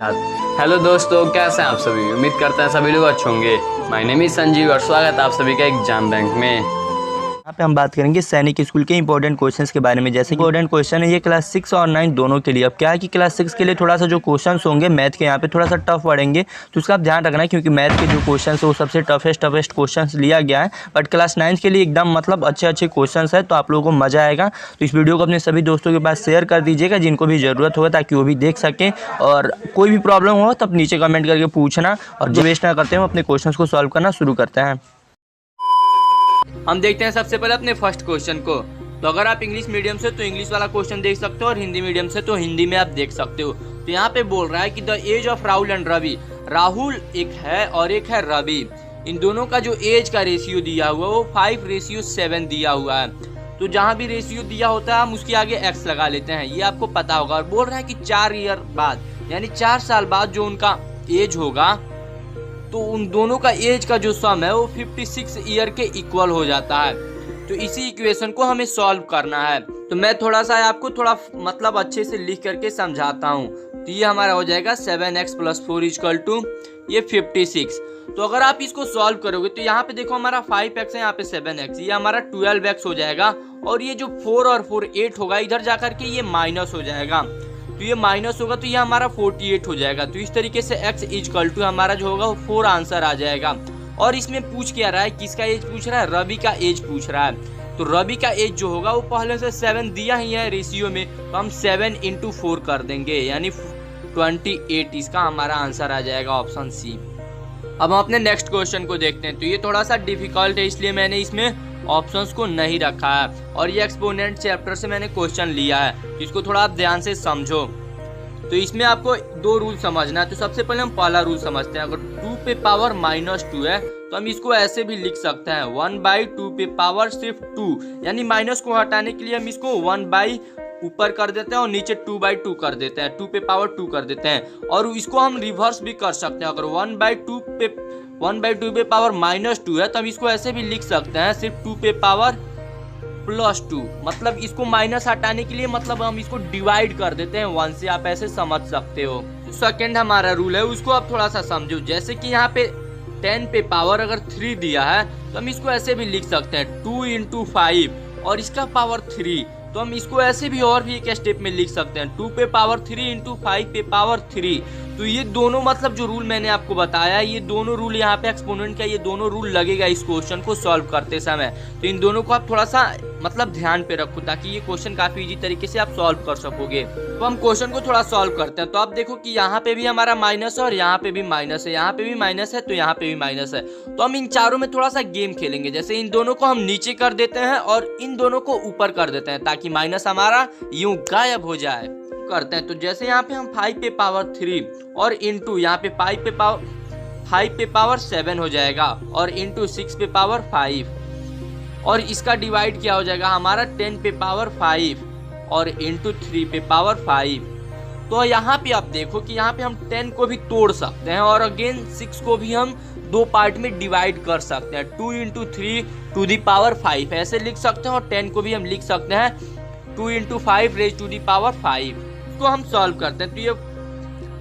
Hello दोस्तों, कैसे हैं आप सभी। उम्मीद करते हैं सभी लोग अच्छे होंगे। माय नेम इज संजीव और स्वागत है आप सभी का एग्जाम बैंक में। यहाँ पे हम बात करेंगे सैनिक स्कूल के इंपॉर्टेंट क्वेश्चंस के बारे में। जैसे कि इंपॉर्टेंट क्वेश्चन है ये क्लास 6 और 9 दोनों के लिए। अब क्या है कि क्लास 6 के लिए थोड़ा सा जो क्वेश्चंस होंगे मैथ के यहाँ पे थोड़ा सा टफ पड़ेंगे, तो उसका आप ध्यान रखना है क्योंकि मैथ के जो क्वेश्चन है वो सबसे टफेस्ट क्वेश्चंस लिया गया है। बट क्लास 9 के लिए एकदम मतलब अच्छे क्वेश्चंस है, तो आप लोगों को मजा आएगा। तो इस वीडियो को अपने सभी दोस्तों के पास शेयर कर दीजिएगा जिनको भी ज़रूरत होगा, ताकि वो भी देख सकें। और कोई भी प्रॉब्लम हो तो आप नीचे कमेंट करके पूछना, और जो वेस्ट ना करते हैं अपने क्वेश्चन को सॉल्व करना शुरू करते हैं। हम देखते हैं सबसे पहले अपने फर्स्ट क्वेश्चन को। तो अगर आप इंग्लिश मीडियम से तो इंग्लिश वाला क्वेश्चन देख सकते हो, और हिंदी मीडियम से तो हिंदी में आप देख सकते हो। तो यहाँ पे बोल रहा है कि the age of Rahul and Ravi. Rahul एक है और एक है रवि। इन दोनों का जो एज का रेशियो दिया हुआ है वो 5:7 दिया हुआ है। तो जहाँ भी रेशियो दिया होता है हम उसके आगे x लगा लेते हैं, ये आपको पता होगा। और बोल रहा है कि 4 ईयर बाद यानी 4 साल बाद जो उनका एज होगा, तो उन दोनों का एज का जो सम है वो 56 ईयर के इक्वल हो जाता है। तो इसी इक्वेशन को हमें सॉल्व करना है। तो मैं थोड़ा सा आपको थोड़ा मतलब अच्छे से लिख करके समझाता हूँ। तो ये हमारा हो जाएगा 7x + 4 = ये 56। तो अगर आप इसको सॉल्व करोगे तो यहाँ पे देखो हमारा 5x है, यहाँ पे 7x, ये हमारा 12x हो जाएगा। और ये जो 4 और 4 8 होगा, इधर जाकर के ये माइनस हो जाएगा। तो ये माइनस होगा तो ये हमारा 48 हो जाएगा। तो इस तरीके से x = हमारा जो होगा वो 4 आंसर आ जाएगा। और इसमें पूछ क्या रहा है, किसका एज पूछ रहा है, रवि का एज पूछ रहा है। तो रवि का एज जो होगा वो पहले से 7 दिया ही है रेशियो में, तो हम 7 × 4 कर देंगे, यानी 28। इसका हमारा आंसर आ जाएगा ऑप्शन सी। अब हम अपने नेक्स्ट क्वेश्चन को देखते हैं। तो ये थोड़ा सा डिफिकल्ट है, इसलिए मैंने इसमें ऑप्शंस को नहीं रखा है, और ये एक्सपोनेंट चैप्टर से मैंने क्वेश्चन लिया है, तो इसको थोड़ा आप ध्यान से समझो। तो इसमें आपको 2 रूल समझना है। तो सबसे पहले हम पहला रूल समझते हैं। अगर 2 पे पावर -2 है तो हम इसको ऐसे भी लिख सकते हैं 1/2 पे पावर सिर्फ 2, यानी माइनस को हटाने के लिए हम इसको 1/ ऊपर कर देते हैं और नीचे 2/2 कर देते हैं, 2 पे पावर 2 कर देते हैं। और इसको हम रिवर्स भी कर सकते हैं। अगर 1/2 पे पावर -2 है तो हम इसको ऐसे भी लिख सकते हैं सिर्फ 2 पे पावर +2। मतलब इसको माइनस हटाने के लिए मतलब हम इसको डिवाइड कर देते हैं 1 से, आप ऐसे समझ सकते हो। सेकंड हमारा रूल है, उसको आप थोड़ा सा समझो। जैसे कि यहाँ पे 10 पे पावर अगर 3 दिया है तो हम इसको ऐसे भी लिख सकते हैं 2 × 5, और इसका पावर 3, तो हम इसको ऐसे भी और भी एक स्टेप में लिख सकते हैं 2 पे पावर 3 × 5 पे पावर 3। तो ये दोनों मतलब जो रूल मैंने आपको बताया, ये दोनों रूल यहाँ पे एक्सपोनेंट का ये दोनों रूल लगेगा इस क्वेश्चन को सॉल्व करते समय। तो इन दोनों को आप थोड़ा सा मतलब ध्यान पे रखो, ताकि ये क्वेश्चन काफी इजी तरीके से आप सॉल्व कर सकोगे। तो हम क्वेश्चन को थोड़ा सॉल्व करते हैं। तो आप देखो कि यहाँ पे भी हमारा माइनस है और यहाँ पे भी माइनस है, यहाँ पे भी माइनस है तो यहाँ पे भी माइनस है। तो हम इन चारों में थोड़ा सा गेम खेलेंगे। जैसे इन दोनों को हम नीचे कर देते हैं और इन दोनों को ऊपर कर देते हैं, ताकि माइनस हमारा यूं गायब हो जाए। करते हैं तो जैसे यहाँ पे हम 5 पे पावर 3 और इंटू यहाँ पे 5 पे पावर 7 हो जाएगा, और इंटू 6 पे पावर 5, और इसका डिवाइड क्या हो जाएगा हमारा 10 पे पावर 5 और इंटू 3 पे पावर 5। तो यहाँ पे आप देखो कि यहाँ पे हम 10 को भी तोड़ सकते हैं, और अगेन 6 को भी हम 2 पार्ट में डिवाइड कर सकते हैं। 2 × 3 टू दी पावर 5 ऐसे लिख सकते हैं, और 10 को भी हम लिख सकते हैं 2 × 5 रेज़ टू दी पावर 5। इसको हम सॉल्व करते हैं। तो ये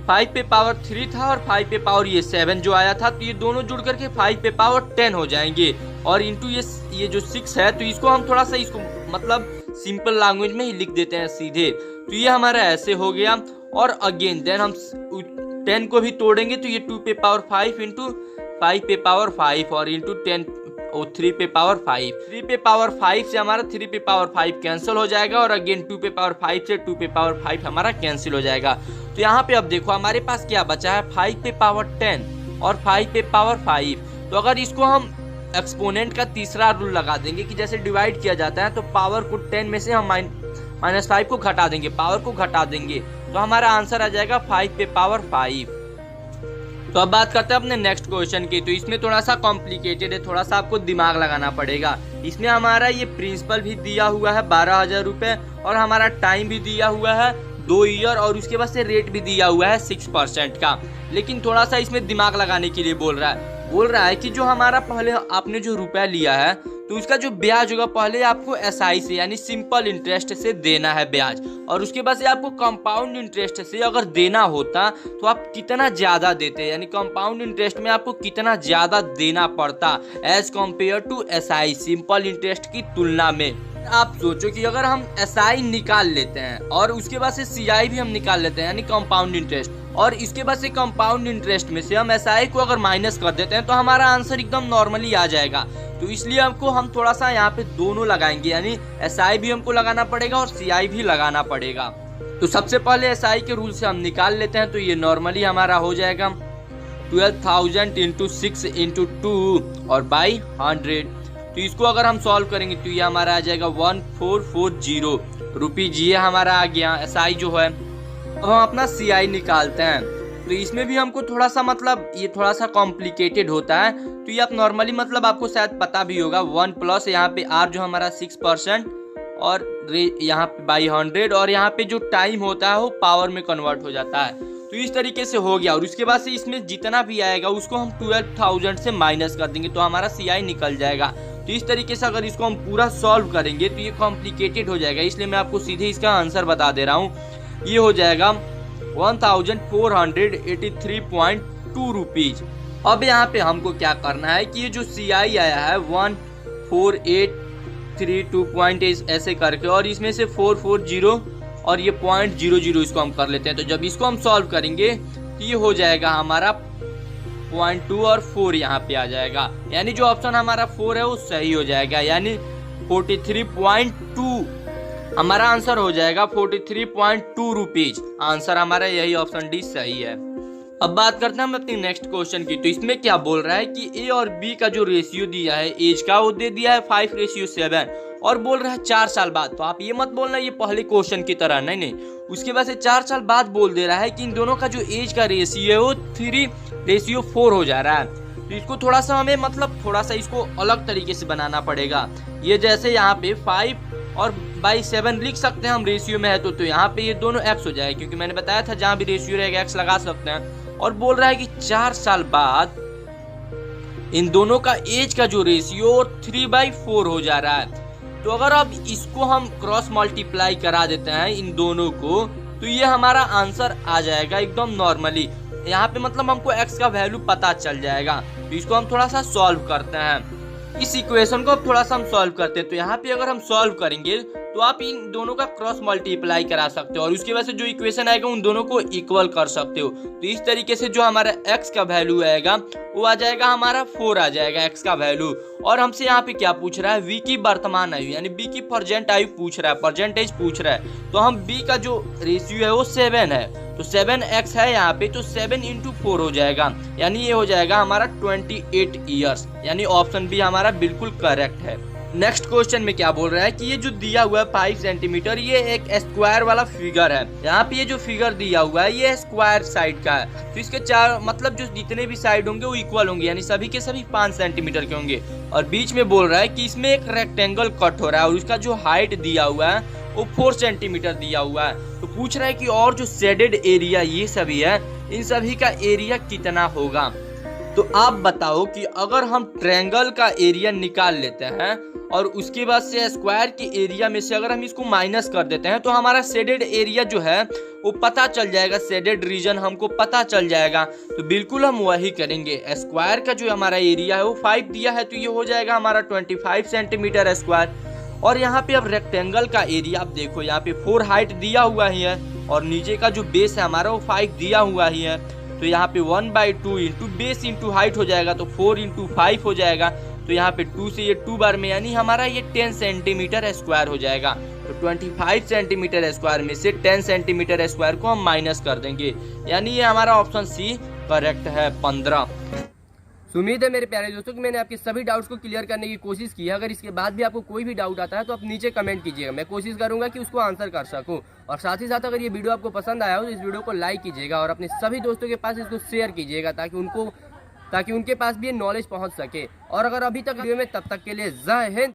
5 पे पावर 3 था और 5 पे पावर ये 7 जो आया था, तो ये दोनों जुड़ करके 5 पे पावर 10 हो जाएंगे, और इंटू ये जो 6 है तो इसको हम थोड़ा सा इसको मतलब सिंपल लैंग्वेज में ही लिख देते हैं सीधे। तो ये हमारा ऐसे हो गया, और अगेन देन हम 10 को भी तोड़ेंगे तो ये 2 पे पावर 5 इंटू 5 पे पावर 5 और इंटू 10 और 3 पे पावर 5। 3 पे पावर 5 से हमारा 3 पे पावर 5 कैंसिल हो जाएगा, और अगेन 2 पे पावर 5 से 2 पे पावर 5 हमारा कैंसिल हो जाएगा। तो यहाँ पे अब देखो हमारे पास क्या बचा है 5 पे पावर 10 और 5 पे पावर 5। तो अगर इसको हम एक्सपोनेंट का तीसरा रूल लगा देंगे कि जैसे डिवाइड किया जाता है तो पावर को 10 में से हम -5 को घटा देंगे, पावर को घटा देंगे, तो हमारा आंसर आ जाएगा 5 पे पावर 5। तो अब बात करते हैं अपने नेक्स्ट क्वेश्चन की। तो इसमें थोड़ा सा कॉम्प्लिकेटेड है, थोड़ा सा आपको दिमाग लगाना पड़ेगा। इसमें हमारा ये प्रिंसिपल भी दिया हुआ है 12,000 रुपये, और हमारा टाइम भी दिया हुआ है 2 ईयर, और उसके बाद से रेट भी दिया हुआ है 6% का। लेकिन थोड़ा सा इसमें दिमाग लगाने के लिए बोल रहा है कि जो हमारा पहले आपने जो रुपया लिया है तो उसका जो ब्याज होगा पहले आपको एसआई से यानी सिंपल इंटरेस्ट से देना है ब्याज, और उसके बाद से आपको कंपाउंड इंटरेस्ट से अगर देना होता तो आप कितना ज़्यादा देते, यानी कंपाउंड इंटरेस्ट में आपको कितना ज़्यादा देना पड़ता as compare to SI simple interest की तुलना में। आप सोचो कि अगर हम एसआई निकाल लेते हैं और उसके बाद से सीआई भी हम निकाल लेते हैं यानी कंपाउंड इंटरेस्ट, और इसके बाद से कंपाउंड इंटरेस्ट में से हम एसआई को अगर माइनस कर देते हैं तो हमारा आंसर एकदम नॉर्मली आ जाएगा। तो इसलिए हमको हम थोड़ा सा यहाँ पे दोनों लगाएंगे, यानी एसआई भी हमको लगाना पड़ेगा और सीआई भी लगाना पड़ेगा। तो सबसे पहले एसआई के रूल से हम निकाल लेते हैं, तो ये नॉर्मली हमारा हो जाएगा 12,000 इंटू 6 इंटू 2 और बाई 100। तो इसको अगर हम सॉल्व करेंगे तो ये हमारा आ जाएगा 1440 रुपीज, ये हमारा आ गया एसआई जो है। अब हम अपना सीआई निकालते हैं, तो इसमें भी हमको थोड़ा सा मतलब ये थोड़ा सा कॉम्प्लिकेटेड होता है। तो ये आप नॉर्मली मतलब आपको शायद पता भी होगा 1 प्लस यहाँ पे आर जो हमारा 6% और यहाँ पे बाई 100, और यहाँ पे जो टाइम होता है वो पावर में कन्वर्ट हो जाता है। तो इस तरीके से हो गया, और उसके बाद से इसमें जितना भी आएगा उसको हम 12,000 से माइनस कर देंगे तो हमारा सीआई निकल जाएगा। तो इस तरीके से अगर इसको हम पूरा सॉल्व करेंगे तो ये कॉम्प्लिकेटेड हो जाएगा, इसलिए मैं आपको सीधे इसका आंसर बता दे रहा हूँ। ये हो जाएगा 1483.2 रुपीज। अब यहाँ पे हमको क्या करना है कि ये जो सीआई आया है 14,832 ऐसे करके, और इसमें से 440 और ये 0.00 इसको हम कर लेते हैं। तो जब इसको हम सॉल्व करेंगे तो ये हो जाएगा हमारा 0.2 और 4 यहाँ पे आ जाएगा, यानी जो ऑप्शन हमारा 4 है वो सही हो जाएगा, यानी 43.2 हमारा आंसर हो जाएगा 43.2 रुपीज। आंसर हमारा यही ऑप्शन डी सही है। अब बात करते हैं हम अपनी नेक्स्ट क्वेश्चन की। तो इसमें क्या बोल रहा है कि ए और बी का जो रेशियो दिया है एज का वो दे दिया है 5:7 और बोल रहा है 4 साल बाद। तो आप ये मत बोलना ये पहले क्वेश्चन की तरह, नहीं, उसके बाद से 4 साल बाद बोल दे रहा है कि इन दोनों का जो एज का रेशियो है वो 3:4 हो जा रहा है। तो इसको थोड़ा सा हमें मतलब थोड़ा सा इसको अलग तरीके से बनाना पड़ेगा। ये जैसे यहाँ पे 5 और बाई 7 लिख सकते हैं हम रेशियो में है तो यहाँ पे ये दोनों एक्स हो जाए, क्योंकि मैंने बताया था जहाँ भी रेशियो रहेगा एक्स लगा सकते हैं। और बोल रहा है कि 4 साल बाद इन दोनों का एज का जो रेशियो 3/4 हो जा रहा है। तो अगर अब इसको हम क्रॉस मल्टीप्लाई करा देते हैं इन दोनों को तो ये हमारा आंसर आ जाएगा एकदम नॉर्मली। यहाँ पे मतलब हमको x का वैल्यू पता चल जाएगा। तो इसको हम थोड़ा सा सॉल्व करते हैं, इस इक्वेशन को अब थोड़ा सा हम सॉल्व करते हैं। तो यहाँ पे अगर हम सॉल्व करेंगे तो आप इन दोनों का क्रॉस मल्टीप्लाई करा सकते हो और उसकी वजह से जो इक्वेशन आएगा उन दोनों को इक्वल कर सकते हो। तो इस तरीके से जो हमारा x का वैल्यू आएगा वो आ जाएगा हमारा 4 आ जाएगा x का वैल्यू। और हमसे यहाँ पे क्या पूछ रहा है, v की वर्तमान आयु यानी b की प्रेजेंट आयु पूछ रहा है, परसेंटेज पूछ रहा है। तो हम b का जो रेशियो है वो 7 है, तो 7x है यहाँ पे, तो 7 × 4 हो जाएगा, यानी ये हो जाएगा हमारा 28 ईयर्स, यानी ऑप्शन बी हमारा बिल्कुल करेक्ट है। नेक्स्ट क्वेश्चन में क्या बोल रहा है कि ये जो दिया हुआ है 5 सेंटीमीटर ये एक स्क्वायर वाला फिगर है। यहाँ पे ये जो फिगर दिया हुआ है ये स्क्वायर साइड का है, तो इसके चार मतलब जो जितने भी साइड होंगे वो इक्वल होंगे, यानी सभी के सभी 5 सेंटीमीटर के होंगे। और बीच में बोल रहा है कि इसमें एक रेक्टेंगल कट हो रहा है और उसका जो हाइट दिया हुआ है वो 4 सेंटीमीटर दिया हुआ है। तो पूछ रहा है कि और जो शेडेड एरिया ये सभी है इन सभी का एरिया कितना होगा। तो आप बताओ कि अगर हम ट्रायंगल का एरिया निकाल लेते हैं और उसके बाद से स्क्वायर के एरिया में से अगर हम इसको माइनस कर देते हैं तो हमारा शेडेड एरिया जो है वो पता चल जाएगा, शेडेड रीजन हमको पता चल जाएगा। तो बिल्कुल हम वही करेंगे। स्क्वायर का जो हमारा एरिया है वो 5 दिया है तो ये हो जाएगा हमारा 25 सेंटीमीटर स्क्वायर। और यहाँ पे अब रेक्टेंगल का एरिया आप देखो, यहाँ पे 4 हाइट दिया हुआ ही है और नीचे का जो बेस है हमारा वो 5 दिया हुआ ही है। तो यहाँ पे 1/2 इंटू बेस इंटू हाइट हो जाएगा, तो 4 × 5 हो जाएगा। तो यहाँ पे 2 से ये 2 बार में यानी हमारा ये 10 सेंटीमीटर स्क्वायर हो जाएगा। तो 25 सेंटीमीटर स्क्वायर में से 10 सेंटीमीटर स्क्वायर को हम माइनस कर देंगे, यानी ये हमारा ऑप्शन सी करेक्ट है 15। उम्मीद है मेरे प्यारे दोस्तों कि मैंने आपके सभी डाउट्स को क्लियर करने की कोशिश की है। अगर इसके बाद भी आपको कोई भी डाउट आता है तो आप नीचे कमेंट कीजिएगा, मैं कोशिश करूंगा कि उसको आंसर कर सकूं। और साथ ही साथ अगर ये वीडियो आपको पसंद आया हो तो इस वीडियो को लाइक कीजिएगा और अपने सभी दोस्तों के पास इसको शेयर कीजिएगा ताकि उनके पास भी ये नॉलेज पहुंच सके। और अगर अभी तक वीडियो में तब तक के लिए जय हिंद।